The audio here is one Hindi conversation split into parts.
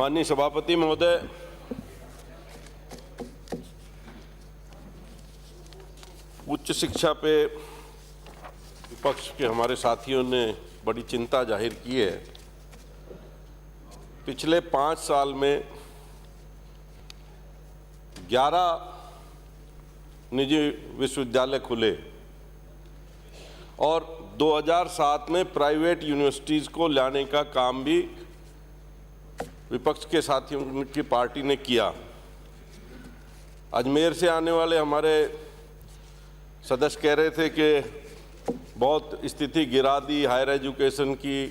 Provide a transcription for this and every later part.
माननीय सभापति महोदय, उच्च शिक्षा पे विपक्ष के हमारे साथियों ने बड़ी चिंता जाहिर की है। पिछले 5 साल में 11 निजी विश्वविद्यालय खुले और 2007 में प्राइवेट यूनिवर्सिटीज़ को लाने का काम भी विपक्ष के साथियों की पार्टी ने किया। अजमेर से आने वाले हमारे सदस्य कह रहे थे कि बहुत स्थिति गिरा दी हायर एजुकेशन की,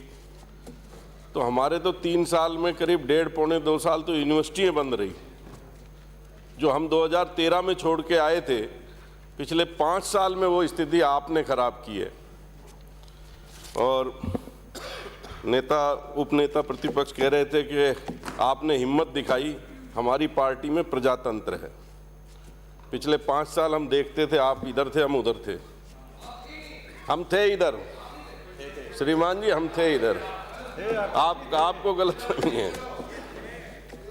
तो हमारे तो 3 साल में करीब 1.5-2 साल तो यूनिवर्सिटियाँ बंद रही। जो हम 2013 में छोड़ के आए थे, पिछले 5 साल में वो स्थिति आपने खराब की है। और नेता उपनेता प्रतिपक्ष कह रहे थे कि आपने हिम्मत दिखाई, हमारी पार्टी में प्रजातंत्र है। पिछले 5 साल हम देखते थे, आप इधर थे हम उधर थे। हम थे इधर श्रीमान जी, हम थे इधर। आपको गलत नहीं है।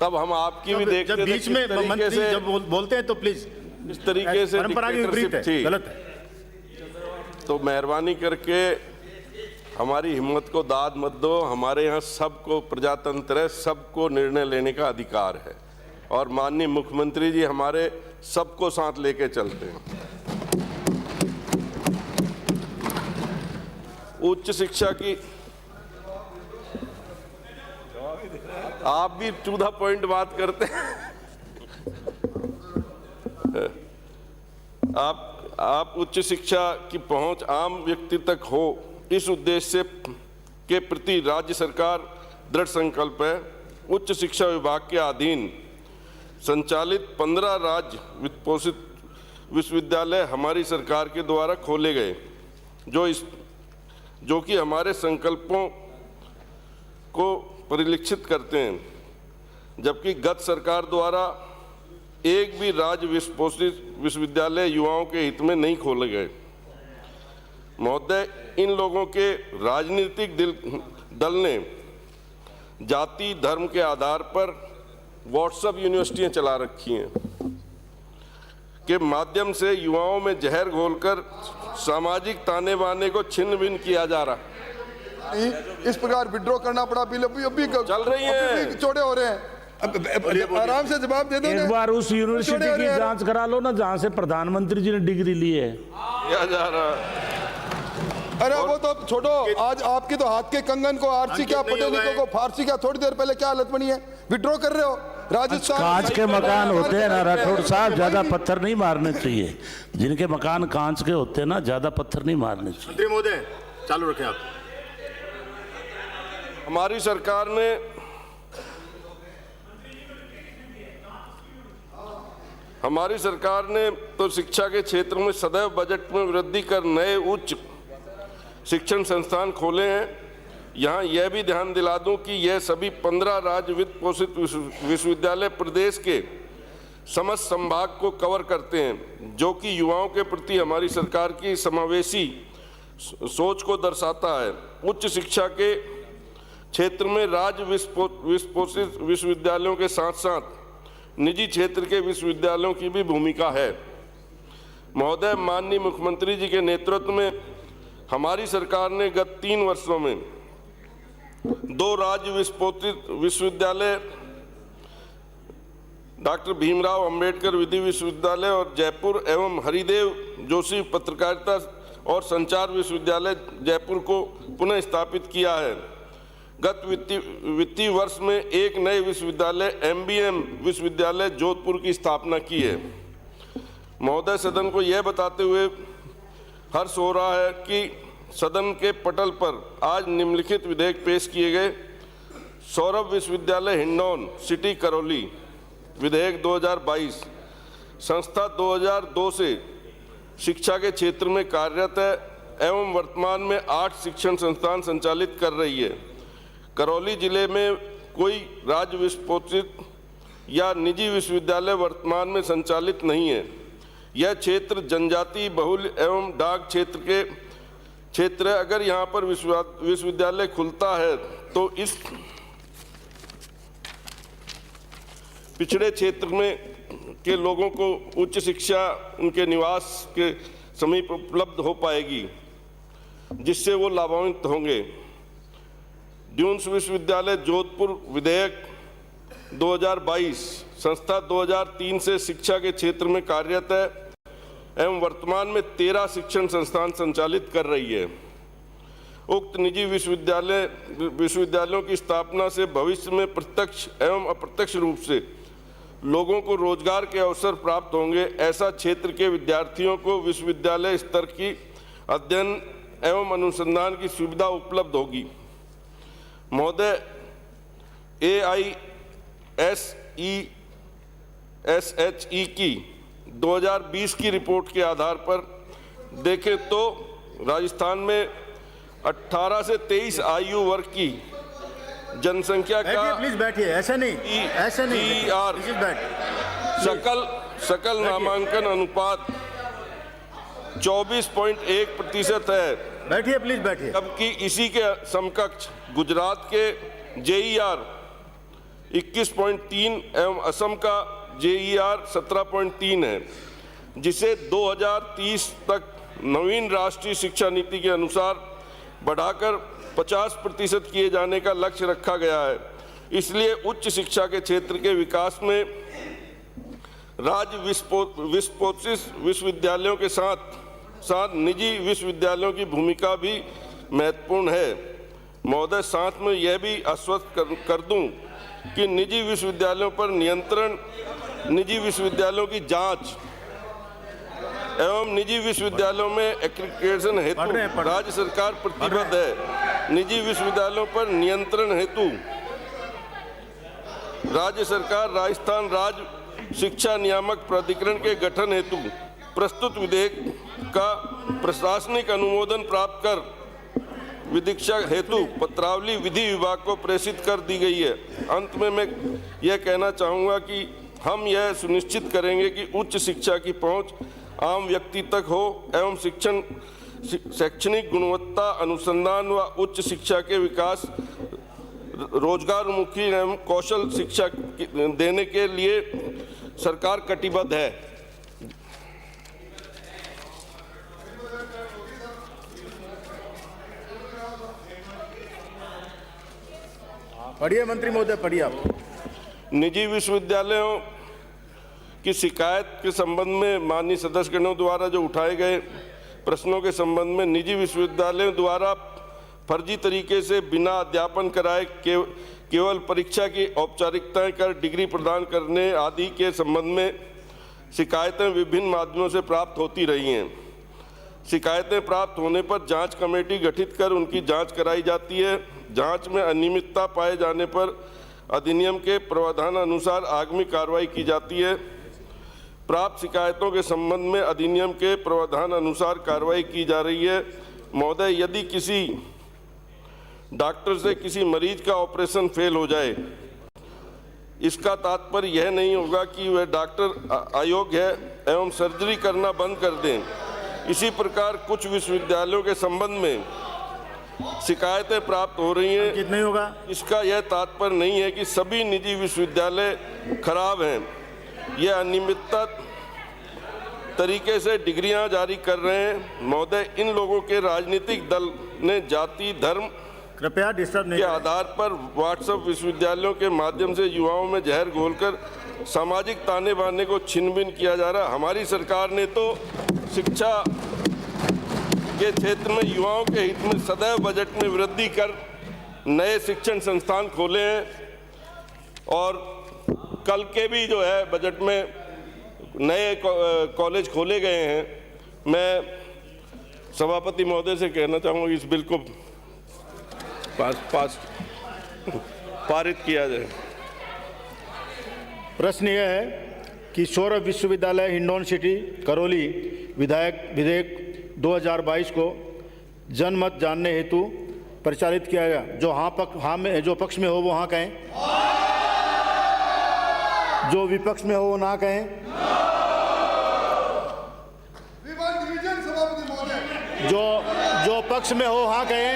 तब हम आपकी भी देखते थे। बीच में मंत्री जब बोलते हैं तो प्लीज इस तरीके से परंपरा की विपरीत है, गलत है। तो मेहरबानी करके हमारी हिम्मत को दाद मत दो। हमारे यहाँ सबको प्रजातंत्र है, सबको निर्णय लेने का अधिकार है और माननीय मुख्यमंत्री जी हमारे सबको साथ लेके चलते हैं। उच्च शिक्षा की आप भी टू द पॉइंट बात करते हैं। आप उच्च शिक्षा की पहुंच आम व्यक्ति तक हो, इस उद्देश्य के प्रति राज्य सरकार दृढ़ संकल्प है। उच्च शिक्षा विभाग के अधीन संचालित 15 राज्य वित्तपोषित विश्वविद्यालय हमारी सरकार के द्वारा खोले गए, जो कि हमारे संकल्पों को परिलक्षित करते हैं। जबकि गत सरकार द्वारा एक भी राज्य वित्तपोषित विश्वविद्यालय युवाओं के हित में नहीं खोले गए। महोदय, इन लोगों के राजनीतिक दल ने जाति धर्म के आधार पर व्हाट्सएप यूनिवर्सिटियां चला रखी हैं, के माध्यम से युवाओं में जहर घोलकर सामाजिक ताने बाने को छिन्न भिन्न किया जा रहा है। इस प्रकार विड्रॉ करना पड़ा, बिल अभी चल रही है, चौड़े हो रहे हैं। आराम से जवाब दे दो। एक बार उस यूनिवर्सिटी की जांच करा लो ना जहां से प्रधानमंत्री जी ने डिग्री ली है। किया जा रहा है। अरे वो तो छोड़ो, आज आपकी तो हाथ के कंगन को आरसी क्या, पटेलिकों को फारसी क्या, थोड़ी देर पहले क्या हालत बनी है, विड्रॉ कर रहे हो। राजस्थान कांच के मकान होते हैं ना राठौड़ साहब, ज्यादा पत्थर नहीं मारने चाहिए। जिनके मकान कांच के होते हैं ना, ज्यादा पत्थर नहीं मारने चाहिए। मंत्री महोदय चालू रखें आप। हमारी सरकार ने तो शिक्षा के क्षेत्र में सदैव बजट में वृद्धि कर नए उच्च शिक्षण संस्थान खोले हैं। यहाँ यह भी ध्यान दिला दूं कि यह सभी 15 राज्य वित्त पोषित विश्वविद्यालय प्रदेश के समस्त संभाग को कवर करते हैं, जो कि युवाओं के प्रति हमारी सरकार की समावेशी सोच को दर्शाता है। उच्च शिक्षा के क्षेत्र में राज्य वित्त पोषित विश्वविद्यालयों के साथ साथ निजी क्षेत्र के विश्वविद्यालयों की भी भूमिका है। महोदय, माननीय मुख्यमंत्री जी के नेतृत्व में हमारी सरकार ने गत 3 वर्षों में 2 राज्य वित्त विश्वविद्यालय, डॉक्टर भीमराव अंबेडकर विधि विश्वविद्यालय और जयपुर एवं हरिदेव जोशी पत्रकारिता और संचार विश्वविद्यालय जयपुर को पुनः स्थापित किया है। गत वित्तीय वर्ष में एक नए विश्वविद्यालय MBM विश्वविद्यालय जोधपुर की स्थापना की है। महोदय, सदन को यह बताते हुए हर्ष हो रहा है कि सदन के पटल पर आज निम्नलिखित विधेयक पेश किए गए। सौरभ विश्वविद्यालय हिंडौन सिटी करौली विधेयक 2022 संस्था 2002 से शिक्षा के क्षेत्र में कार्यरत है एवं वर्तमान में 8 शिक्षण संस्थान संचालित कर रही है। करौली जिले में कोई राज्य वित्तपोषित या निजी विश्वविद्यालय वर्तमान में संचालित नहीं है। यह क्षेत्र जनजाति बहुल एवं डाक क्षेत्र है। अगर यहाँ पर विश्वविद्यालय खुलता है तो पिछड़े क्षेत्र में के लोगों को उच्च शिक्षा उनके निवास के समीप उपलब्ध हो पाएगी, जिससे वो लाभान्वित होंगे। ड्यून्स विश्वविद्यालय जोधपुर विधेयक 2022 संस्था 2003 से शिक्षा के क्षेत्र में कार्यरत है एवं वर्तमान में 13 शिक्षण संस्थान संचालित कर रही है। उक्त निजी विश्वविद्यालयों की स्थापना से भविष्य में प्रत्यक्ष एवं अप्रत्यक्ष रूप से लोगों को रोजगार के अवसर प्राप्त होंगे। ऐसा क्षेत्र के विद्यार्थियों को विश्वविद्यालय स्तर की अध्ययन एवं अनुसंधान की सुविधा उपलब्ध होगी। महोदय, AISESHE की 2020 की रिपोर्ट के आधार पर देखें तो राजस्थान में 18 से 23 आयु वर्ग की जनसंख्या का प्लीज बैठिए, ऐसे नहीं, ऐसे नहीं, सकल नामांकन अनुपात 24.1% है। बैठिए, प्लीज बैठिए। जबकि इसी के समकक्ष गुजरात के JER 21.3 एवं असम का JER 17.3 है, जिसे 2030 तक नवीन राष्ट्रीय शिक्षा नीति के अनुसार बढ़ाकर 50% किए जाने का लक्ष्य रखा गया है। इसलिए उच्च शिक्षा के क्षेत्र के विकास में राज्य विस्पोषित विश्वविद्यालयों के साथ साथ निजी विश्वविद्यालयों की भूमिका भी महत्वपूर्ण है। महोदय, साथ में यह भी आश्वस्त कर दूं कि निजी विश्वविद्यालयों पर नियंत्रण, निजी विश्वविद्यालयों की जांच एवं निजी विश्वविद्यालयों में एक्रीडिटेशन हेतु राज्य सरकार प्रतिबद्ध है। निजी विश्वविद्यालयों पर नियंत्रण हेतु राज्य सरकार राजस्थान राज्य शिक्षा नियामक प्राधिकरण के गठन हेतु प्रस्तुत विधेयक का प्रशासनिक अनुमोदन प्राप्त कर विदिक्षा हेतु पत्रावली विधि विभाग को प्रेषित कर दी गई है। अंत में मैं यह कहना चाहूँगा कि हम यह सुनिश्चित करेंगे कि उच्च शिक्षा की पहुँच आम व्यक्ति तक हो एवं शैक्षणिक गुणवत्ता, अनुसंधान व उच्च शिक्षा के विकास, रोजगारमुखी एवं कौशल शिक्षा देने के लिए सरकार कटिबद्ध है। पढ़िए मंत्री महोदय, पढ़िए आप। निजी विश्वविद्यालयों की शिकायत के संबंध में माननीय सदस्यगणों द्वारा जो उठाए गए प्रश्नों के संबंध में निजी विश्वविद्यालयों द्वारा फर्जी तरीके से बिना अध्यापन कराए केवल परीक्षा की औपचारिकताएं कर डिग्री प्रदान करने आदि के संबंध में शिकायतें विभिन्न माध्यमों से प्राप्त होती रही हैं। शिकायतें प्राप्त होने पर जांच कमेटी गठित कर उनकी जांच कराई जाती है। जांच में अनियमितता पाए जाने पर अधिनियम के प्रावधान अनुसार आगामी कार्रवाई की जाती है। प्राप्त शिकायतों के संबंध में अधिनियम के प्रावधान अनुसार कार्रवाई की जा रही है। महोदय, यदि किसी डॉक्टर से किसी मरीज का ऑपरेशन फेल हो जाए, इसका तात्पर्य यह नहीं होगा कि वह डॉक्टर अयोग्य है एवं सर्जरी करना बंद कर दें। इसी प्रकार कुछ विश्वविद्यालयों के संबंध में शिकायतें प्राप्त हो रही हैं, कितना होगा, इसका यह तात्पर्य नहीं है कि सभी निजी विश्वविद्यालय खराब हैं। यह अनियमितता तरीके से डिग्रियां जारी कर रहे हैं। महोदय, इन लोगों के राजनीतिक दल ने जाति, धर्म कृपया डिस्टर्ब नहीं के आधार पर व्हाट्सएप विश्वविद्यालयों के माध्यम से युवाओं में जहर घोलकर सामाजिक ताने बाने को छिन-भिन किया जा रहा है। हमारी सरकार ने तो शिक्षा के क्षेत्र में युवाओं के हित में सदैव बजट में वृद्धि कर नए शिक्षण संस्थान खोले हैं और कल के भी जो है बजट में नए कॉलेज खोले गए हैं। मैं सभापति महोदय से कहना चाहूँगा इस बिल को पारित किया जाए। प्रश्न यह है कि सौरभ विश्वविद्यालय हिंडौन सिटी करौली विधेयक 2022 को जनमत जानने हेतु परिचालित किया गया। जो पक्ष में हो वो हाँ कहें, जो विपक्ष में हो वो ना कहें। जो पक्ष में हो हाँ कहें,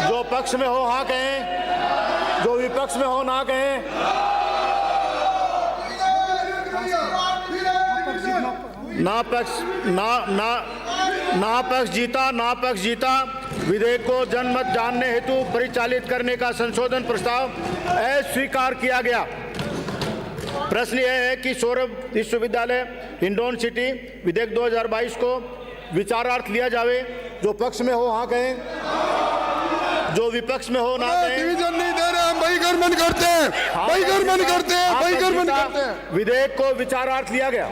जो पक्ष में हो हाँ कहें, जो विपक्ष में हो ना कहें। ना पक्ष जीता विधेयक को जनमत जानने हेतु परिचालित करने का संशोधन प्रस्ताव अस्वीकार किया गया। प्रश्न यह है कि सौरभ विश्वविद्यालय हिंडौन सिटी विधेयक 2022 को विचारार्थ लिया जावे। जो पक्ष में हो हाँ कहें, जो विपक्ष में हो ना कहें। डिवीजन नहीं दे रहे, हम बहिर्गमन करते हैं, बहिर्गमन करते हैं, बहिर्गमन करते हैं। विधेयक को विचारार्थ लिया गया।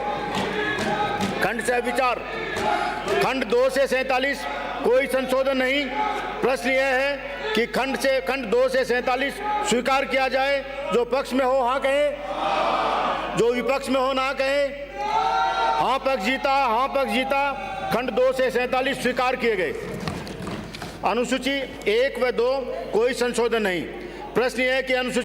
खंड से विचार, खंड 2 से 47 कोई संशोधन नहीं। प्रश्न यह है कि खंड 2 से 47 स्वीकार किया जाए। जो पक्ष में हो हाँ कहें, जो विपक्ष में हो ना कहें। हाँ पक्ष जीता। खंड 2 से 47 स्वीकार किए गए। अनुसूची 1 व 2 कोई संशोधन नहीं। प्रश्न यह है कि अनुसूची